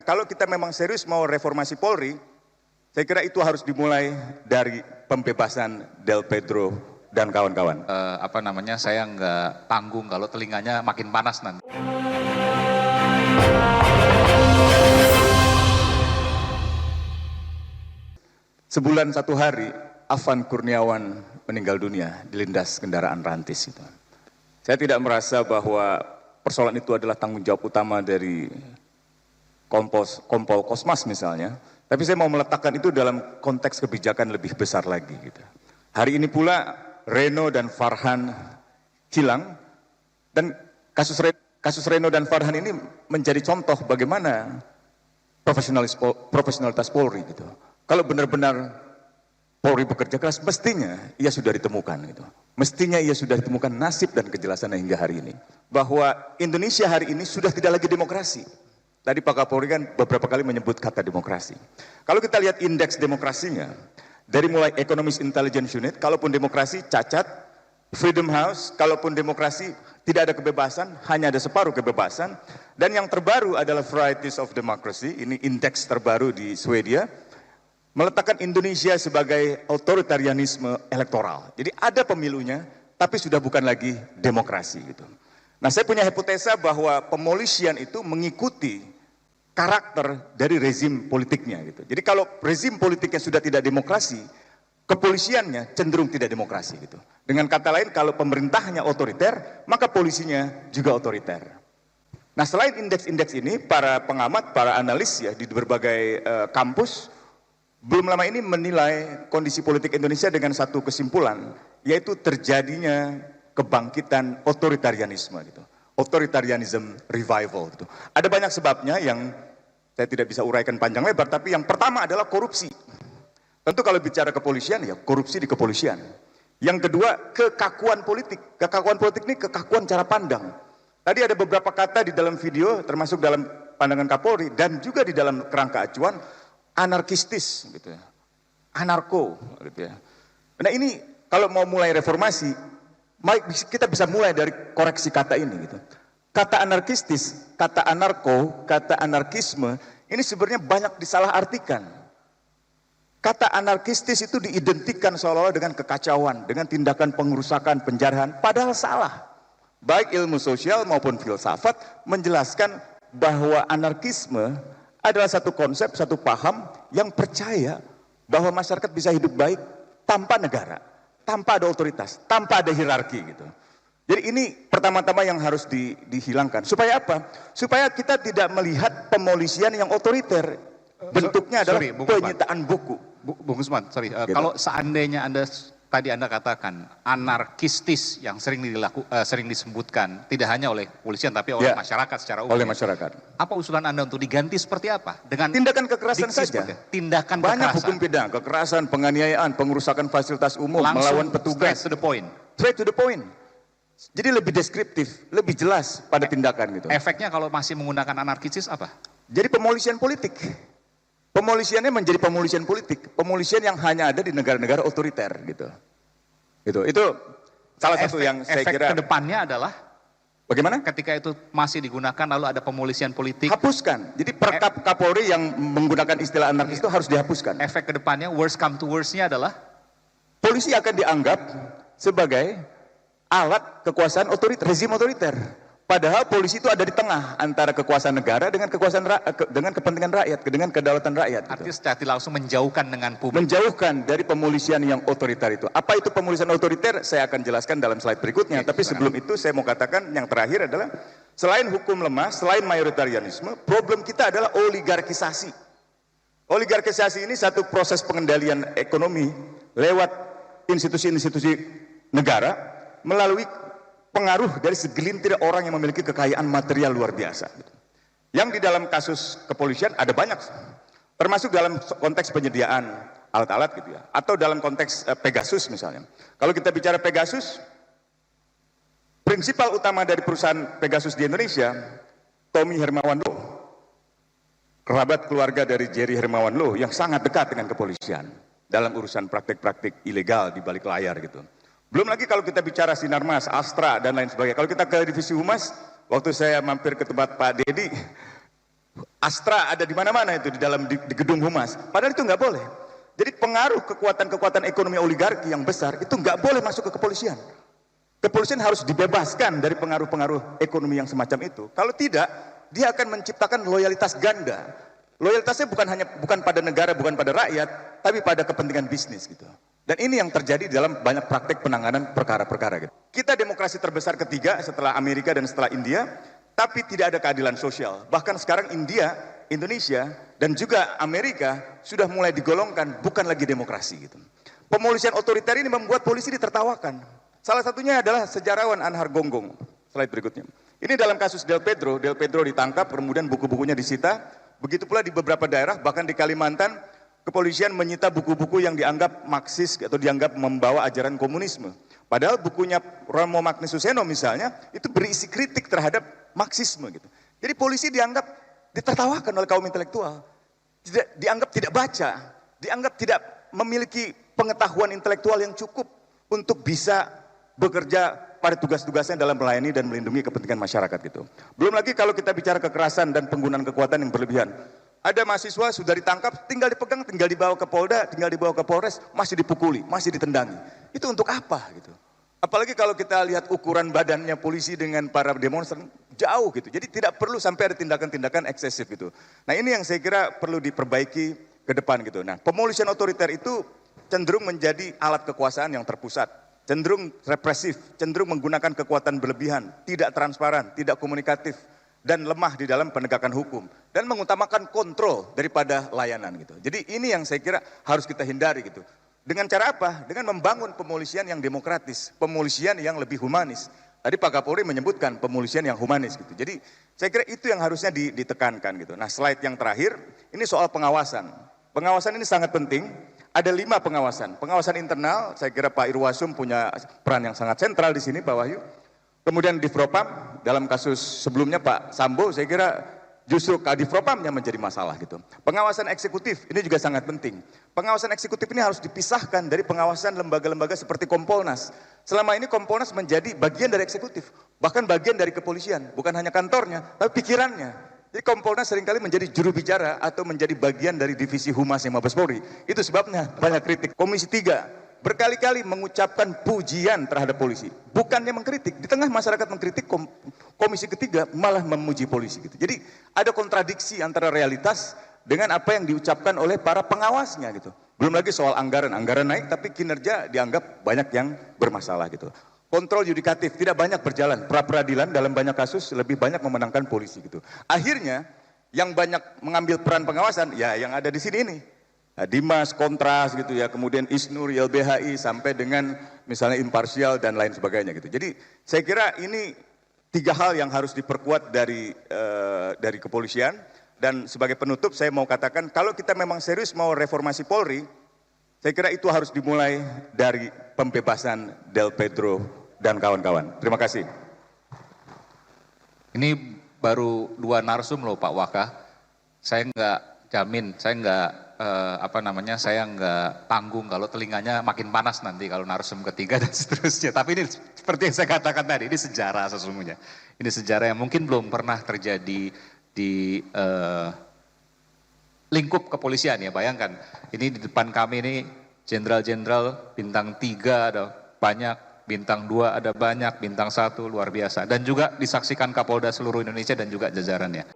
kalau kita memang serius mau reformasi Polri, saya kira itu harus dimulai dari pembebasan Del Pedro dan kawan-kawan. Saya nggak tanggung kalau telinganya makin panas nanti. Sebulan satu hari, Afan Kurniawan meninggal dunia dilindas kendaraan rantis. Saya tidak merasa bahwa persoalan itu adalah tanggung jawab utama dari Kompol Kosmas misalnya, tapi saya mau meletakkan itu dalam konteks kebijakan lebih besar lagi. Hari ini pula Reno dan Farhan hilang, dan kasus Reno dan Farhan ini menjadi contoh bagaimana profesionalitas Polri. Kalau benar-benar Polri bekerja keras, mestinya ia sudah ditemukan. Mestinya ia sudah ditemukan nasib dan kejelasan hingga hari ini. Bahwa Indonesia hari ini sudah tidak lagi demokrasi. Tadi Pak Kapolri kan beberapa kali menyebut kata demokrasi. Kalau kita lihat indeks demokrasinya, dari mulai Economist Intelligence Unit, kalaupun demokrasi cacat, Freedom House, kalaupun demokrasi tidak ada kebebasan, hanya ada separuh kebebasan. Dan yang terbaru adalah Varieties of Democracy, ini indeks terbaru di Swedia, meletakkan Indonesia sebagai otoritarianisme elektoral. Jadi ada pemilunya, tapi sudah bukan lagi demokrasi. Nah, saya punya hipotesa bahwa pemolisian itu mengikuti karakter dari rezim politiknya. Jadi kalau rezim politiknya sudah tidak demokrasi, kepolisiannya cenderung tidak demokrasi. Dengan kata lain, kalau pemerintahnya otoriter, maka polisinya juga otoriter. Nah, selain indeks-indeks ini, para pengamat, para analis ya di berbagai kampus belum lama ini menilai kondisi politik Indonesia dengan satu kesimpulan, yaitu terjadinya kebangkitan otoritarianisme. Authoritarianism revival. Ada banyak sebabnya yang saya tidak bisa uraikan panjang lebar, tapi yang pertama adalah korupsi. Tentu kalau bicara kepolisian, ya korupsi di kepolisian. Yang kedua, kekakuan politik. Kekakuan politik ini kekakuan cara pandang. Tadi ada beberapa kata di dalam video, termasuk dalam pandangan Kapolri, dan juga di dalam kerangka acuan, anarkistis, anarko. Nah ini kalau mau mulai reformasi, kita bisa mulai dari koreksi kata ini. Kata anarkistis, kata anarko, kata anarkisme, ini sebenarnya banyak disalahartikan. Kata anarkistis itu diidentikan seolah-olah dengan kekacauan, dengan tindakan pengerusakan, penjarahan, padahal salah. Baik ilmu sosial maupun filsafat menjelaskan bahwa anarkisme adalah satu konsep, satu paham yang percaya bahwa masyarakat bisa hidup baik tanpa negara, tanpa ada otoritas, tanpa ada hierarki. Jadi ini pertama-tama yang harus dihilangkan. Supaya apa? Supaya kita tidak melihat pemolisian yang otoriter. Bentuknya adalah penyitaan buku. Bung Usman, kalau seandainya tadi Anda katakan anarkistis yang sering disebutkan tidak hanya oleh kepolisian tapi oleh masyarakat secara umum. Oleh masyarakat. Apa usulan Anda untuk diganti seperti apa? Dengan tindakan kekerasan saja. Tindakan banyak kekerasan. Hukum pidana, kekerasan, penganiayaan, pengerusakan fasilitas umum, melawan petugas. Straight to the point. Straight to the point. Jadi lebih deskriptif, lebih jelas pada tindakan . Efeknya kalau masih menggunakan anarkistis apa? Jadi pemolisian politik. Pemolisiannya menjadi pemolisian politik, pemolisian yang hanya ada di negara-negara otoriter. Itu salah satu yang saya kira. Efek kedepannya adalah bagaimana? Ketika itu masih digunakan lalu ada pemolisian politik. Hapuskan. Jadi Perkap Kapolri yang menggunakan istilah anarkis itu harus dihapuskan. Efek kedepannya worst come to worst-nya adalah polisi akan dianggap sebagai alat kekuasaan rezim otoriter. Padahal polisi itu ada di tengah antara kekuasaan negara dengan dengan kepentingan rakyat, dengan kedaulatan rakyat. Artinya secara langsung menjauhkan dengan publik. Menjauhkan dari pemolisian yang otoriter itu. Apa itu pemolisian otoriter? Saya akan jelaskan dalam slide berikutnya. Tapi sebelum itu saya mau katakan yang terakhir adalah selain hukum lemah, selain mayoritarianisme, problem kita adalah oligarkisasi. Oligarkisasi ini satu proses pengendalian ekonomi lewat institusi-institusi negara melalui pengaruh dari segelintir orang yang memiliki kekayaan material luar biasa. Yang di dalam kasus kepolisian ada banyak, termasuk dalam konteks penyediaan alat-alat atau dalam konteks Pegasus misalnya. Kalau kita bicara Pegasus, prinsipal utama dari perusahaan Pegasus di Indonesia, Tommy Hermawan Loh, kerabat keluarga dari Jerry Hermawan Loh yang sangat dekat dengan kepolisian dalam urusan praktik-praktik ilegal di balik layar . Belum lagi kalau kita bicara Sinarmas, Astra, dan lain sebagainya. Kalau kita ke divisi humas, waktu saya mampir ke tempat Pak Dedi, Astra ada di mana-mana itu di dalam di gedung humas. Padahal itu nggak boleh. Jadi pengaruh kekuatan-kekuatan ekonomi oligarki yang besar itu nggak boleh masuk ke kepolisian. Kepolisian harus dibebaskan dari pengaruh-pengaruh ekonomi yang semacam itu. Kalau tidak, dia akan menciptakan loyalitas ganda. Loyalitasnya bukan pada negara, bukan pada rakyat, tapi pada kepentingan bisnis gitu. Dan ini yang terjadi dalam banyak praktek penanganan perkara-perkara gitu. Kita demokrasi terbesar ketiga setelah Amerika dan setelah India, tapi tidak ada keadilan sosial. Bahkan sekarang Indonesia dan juga Amerika sudah mulai digolongkan bukan lagi demokrasi gitu. Pemolisian otoriter ini membuat polisi ditertawakan. Salah satunya adalah sejarawan Anhar Gonggong. Slide berikutnya. Ini dalam kasus Del Pedro ditangkap, kemudian buku-bukunya disita. Begitu pula di beberapa daerah, bahkan di Kalimantan, kepolisian menyita buku-buku yang dianggap Marxis atau dianggap membawa ajaran komunisme. Padahal bukunya Romo Magnis Suseno misalnya, itu berisi kritik terhadap Marxisme gitu. Jadi polisi dianggap ditertawakan oleh kaum intelektual. Dianggap tidak baca, dianggap tidak memiliki pengetahuan intelektual yang cukup untuk bisa bekerja pada tugas-tugasnya dalam melayani dan melindungi kepentingan masyarakat gitu. Belum lagi kalau kita bicara kekerasan dan penggunaan kekuatan yang berlebihan. Ada mahasiswa sudah ditangkap, tinggal dipegang, tinggal dibawa ke Polda, tinggal dibawa ke Polres, masih dipukuli, masih ditendangi. Itu untuk apa gitu? Apalagi kalau kita lihat ukuran badannya polisi dengan para demonstran, jauh gitu. Jadi tidak perlu sampai ada tindakan-tindakan eksesif gitu. Nah ini yang saya kira perlu diperbaiki ke depan gitu. Nah pemolisian otoriter itu cenderung menjadi alat kekuasaan yang terpusat. Cenderung represif, cenderung menggunakan kekuatan berlebihan, tidak transparan, tidak komunikatif, dan lemah di dalam penegakan hukum. Dan mengutamakan kontrol daripada layanan gitu. Jadi ini yang saya kira harus kita hindari gitu. Dengan cara apa? Dengan membangun pemolisian yang demokratis, pemolisian yang lebih humanis. Tadi Pak Kapolri menyebutkan pemolisian yang humanis gitu. Jadi saya kira itu yang harusnya ditekankan gitu. Nah slide yang terakhir, ini soal pengawasan. Pengawasan ini sangat penting. Ada 5 pengawasan. Pengawasan internal, saya kira Pak Irwasum punya peran yang sangat sentral di sini, Pak Wahyu. Kemudian Divpropam, dalam kasus sebelumnya Pak Sambo, saya kira justru Kadifropamnya menjadi masalah gitu. Pengawasan eksekutif, ini juga sangat penting. Pengawasan eksekutif ini harus dipisahkan dari pengawasan lembaga-lembaga seperti Kompolnas. Selama ini Kompolnas menjadi bagian dari eksekutif, bahkan bagian dari kepolisian. Bukan hanya kantornya, tapi pikirannya. Jadi Kompolnas seringkali menjadi juru bicara atau menjadi bagian dari divisi Humas Mabes Polri. Itu sebabnya banyak kritik. Komisi 3 berkali-kali mengucapkan pujian terhadap polisi. Bukannya mengkritik, di tengah masyarakat mengkritik, Komisi ketiga malah memuji polisi gitu. Jadi ada kontradiksi antara realitas dengan apa yang diucapkan oleh para pengawasnya gitu. Belum lagi soal anggaran naik tapi kinerja dianggap banyak yang bermasalah gitu. Kontrol yudikatif tidak banyak berjalan, pra-peradilan dalam banyak kasus lebih banyak memenangkan polisi gitu. Akhirnya yang banyak mengambil peran pengawasan ya yang ada di sini ini. Nah, Dimas, Kontras gitu ya, kemudian Isnur, YLBHI sampai dengan misalnya imparsial dan lain sebagainya gitu. Jadi saya kira ini 3 hal yang harus diperkuat dari kepolisian. Dan sebagai penutup saya mau katakan kalau kita memang serius mau reformasi Polri, saya kira itu harus dimulai dari pembebasan Del Pedro dan kawan-kawan. Terima kasih. Ini baru 2 narsum loh Pak Waka. Saya nggak jamin, saya nggak tanggung kalau telinganya makin panas nanti kalau narsum ketiga dan seterusnya. Tapi ini seperti yang saya katakan tadi, ini sejarah sesungguhnya. Ini sejarah yang mungkin belum pernah terjadi di lingkup kepolisian ya, bayangkan. Ini di depan kami ini jenderal-jenderal bintang 3 ada banyak, bintang 2 ada banyak, bintang 1 luar biasa. Dan juga disaksikan Kapolda seluruh Indonesia dan juga jajarannya.